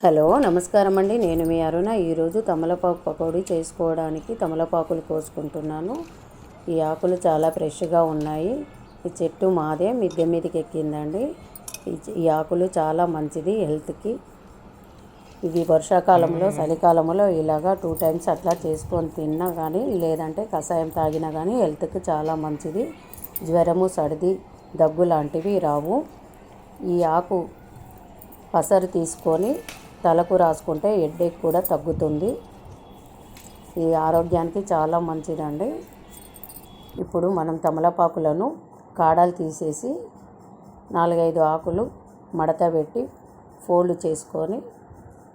Hello నమస్కారం అండి, నేను మీ అరుణ. ఈరోజు తమలపాకు పకోడీ చేసుకోవడానికి తమలపాకులు కోసుకుంటున్నాను. ఈ ఆకులు చాలా ఫ్రెష్గా ఉన్నాయి. ఈ చెట్టు మాదే, మిద్దె మీదకి ఎక్కిందండి. ఈ ఆకులు చాలా మంచిది హెల్త్కి. ఇవి వర్షాకాలంలో చలికాలంలో ఇలాగా 2 టైమ్స్ అట్లా చేసుకొని తిన్నా కానీ, లేదంటే కషాయం తాగినా కానీ హెల్త్కి చాలా మంచిది. జ్వరము, సర్ది, దగ్గు లాంటివి రావు. ఈ ఆకు పసరు తీసుకొని తలకు రాసుకుంటే హెడేక్ కూడా తగ్గుతుంది. ఇది ఆరోగ్యానికి చాలా మంచిదండి. ఇప్పుడు మనం తమలపాకులను కాడలు తీసేసి 4-5 ఆకులు మడత పెట్టి ఫోల్డ్ చేసుకొని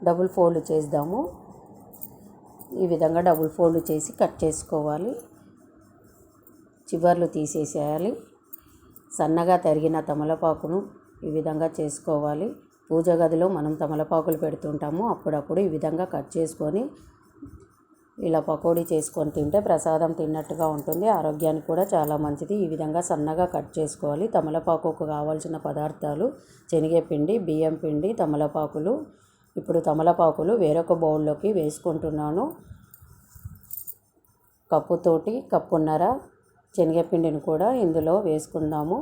డబుల్ ఫోల్డ్ చేద్దాము. ఈ విధంగా డబుల్ ఫోల్డ్ చేసి కట్ చేసుకోవాలి. చివర్లు తీసేసేయాలి. సన్నగా తరిగిన తమలపాకును ఈ విధంగా చేసుకోవాలి. పూజ గదిలో మనం తమలపాకులు పెడుతుంటాము. అప్పుడప్పుడు ఈ విధంగా కట్ చేసుకొని ఇలా పకోడీ చేసుకొని తింటే ప్రసాదం తిన్నట్టుగా ఉంటుంది. ఆరోగ్యానికి కూడా చాలా మంచిది. ఈ విధంగా సన్నగా కట్ చేసుకోవాలి. తమలపాకుకు కావాల్సిన పదార్థాలు శనగపిండి, బియ్యం పిండి, తమలపాకులు. ఇప్పుడు తమలపాకులు వేరొక బౌల్లోకి వేసుకుంటున్నాను. కప్పుతోటి కప్పున్నర శనగపిండిని కూడా ఇందులో వేసుకుందాము.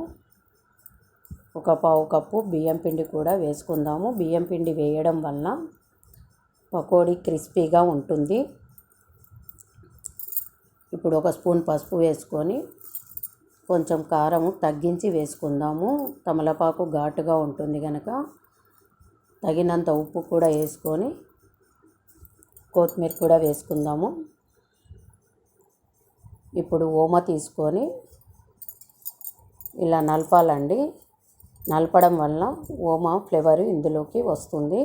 ఒక పావు కప్పు బియ్యం పిండి కూడా వేసుకుందాము. బియ్యం పిండి వేయడం వల్ల పకోడీ క్రిస్పీగా ఉంటుంది. ఇప్పుడు ఒక స్పూన్ పసుపు వేసుకొని కొంచెం కారం తగ్గించి వేసుకుందాము. తమలపాకు ఘాటుగా ఉంటుంది కనుక తగినంత ఉప్పు కూడా వేసుకొని కొత్తిమీర కూడా వేసుకుందాము. ఇప్పుడు ఓమ తీసుకొని ఇలా నలపాలండి. నలపడం వల్ల ఓమ ఫ్లేవర్ ఇందులోకి వస్తుంది.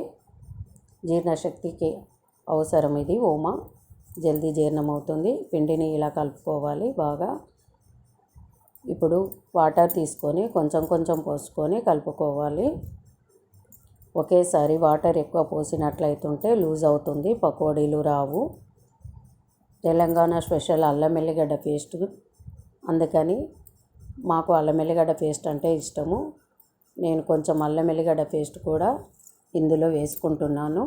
జీర్ణశక్తికి అవసరం ఇది ఓమ, జల్దీ జీర్ణమవుతుంది. పిండిని ఇలా కలుపుకోవాలి బాగా. ఇప్పుడు వాటర్ తీసుకొని కొంచెం కొంచెం పోసుకొని కలుపుకోవాలి. ఒకేసారి వాటర్ ఎక్కువ పోసినట్లయితుంటే లూజ్ అవుతుంది, పకోడీలు రావు. తెలంగాణ స్పెషల్ అల్లం ఎల్లిగడ్డ పేస్ట్, అందుకని మాకు అల్లం ఎల్లిగడ్డ పేస్ట్ అంటే ఇష్టము. నేను కొంచెం అల్లం ఎల్లిగడ్డ పేస్ట్ కూడా ఇందులో వేసుకుంటున్నాను.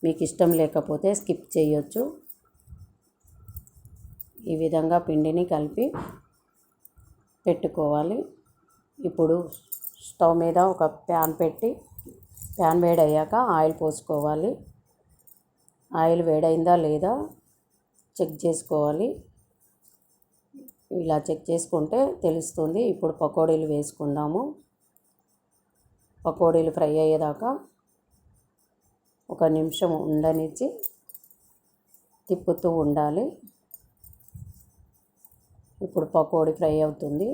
మీకు ఇష్టం లేకపోతే స్కిప్ చేయొచ్చు. ఈ విధంగా పిండిని కలిపి పెట్టుకోవాలి. ఇప్పుడు స్టవ్ మీద ఒక ప్యాన్ పెట్టి ప్యాన్ వేడయ్యాక ఆయిల్ పోసుకోవాలి. ఆయిల్ వేడైందా లేదా చెక్ చేసుకోవాలి. ఇలా చెక్ చేసుకుంటే తెలుస్తుంది. ఇప్పుడు పకోడీలు వేసుకుందాము. పకోడీలు ఫ్రై అయ్యేదాకా 1 నిమిషం ఉండనిచ్చి తిప్పుతూ ఉండాలి. ఇప్పుడు పకోడీ ఫ్రై అవుతుంది.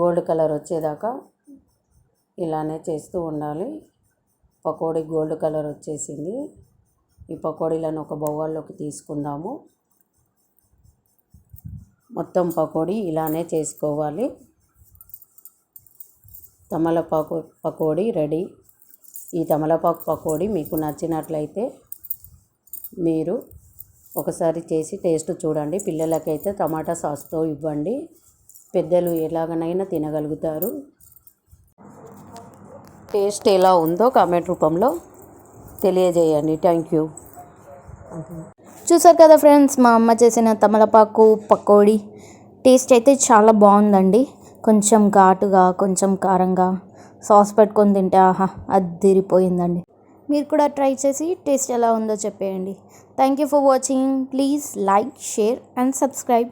గోల్డ్ కలర్ వచ్చేదాకా ఇలానే చేస్తూ ఉండాలి. పకోడీ గోల్డ్ కలర్ వచ్చేసింది. ఈ పకోడీలను ఒక బౌల్లోకి తీసుకుందాము. మొత్తం పకోడీ ఇలానే చేసుకోవాలి. తమలపాకు పకోడీ రెడీ. ఈ తమలపాకు పకోడీ మీకు నచ్చినట్లయితే మీరు ఒకసారి చేసి టేస్ట్ చూడండి. పిల్లలకైతే టమాటా సాస్తో ఇవ్వండి. పెద్దలు ఎలాగనైనా తినగలుగుతారు. టేస్ట్ ఎలా ఉందో కామెంట్ రూపంలో తెలియజేయండి. Thank you. చూసారు కదా ఫ్రెండ్స్, మా అమ్మ చేసిన తమలపాకు పకోడీ టేస్ట్ అయితే చాలా బాగుందండి. కొంచెం ఘాటుగా, కొంచెం కారంగా సాస్ పెట్టుకొని తింటే ఆహా అద్దిరిపోయిందండి. మీరు కూడా ట్రై చేసి టేస్ట్ ఎలా ఉందో చెప్పేయండి. Thank you for watching. Please like, share and subscribe.